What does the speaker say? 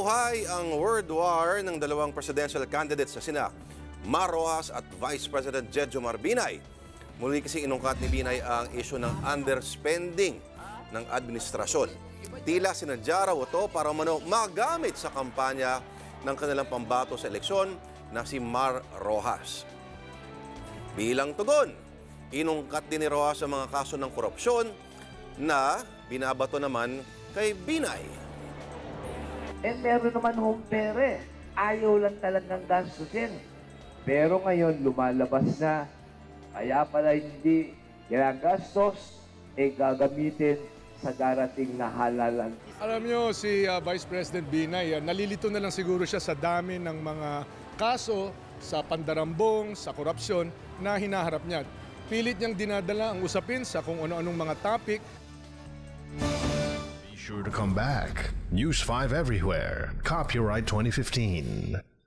Buhay ang word war ng dalawang presidential candidates sa Sina, Mar Rojas at Vice President Jedjo Marbinay. Muli kasi inungkat ni Binay ang isyu ng underspending ng administrasyon. Tila sinadya raw ito para magamit sa kampanya ng kanilang pambato sa eleksyon na si Mar Rojas. Bilang tugon, inungkat din ni Rojas ang mga kaso ng korupsyon na binabato naman kay Binay. Meron naman hong pere. Ayaw lang talagang gastusin. Pero ngayon, lumalabas na. Kaya pala hindi ginagastos, gagamitin sa darating na halalan. Alam nyo, si Vice President Binay, nalilito na lang siguro siya sa dami ng mga kaso sa pandarambong, sa korupsyon na hinaharap niya. Pilit niyang dinadala ang usapin sa kung ano-anong mga topic. Be sure to come back. News 5 everywhere. Copyright 2015.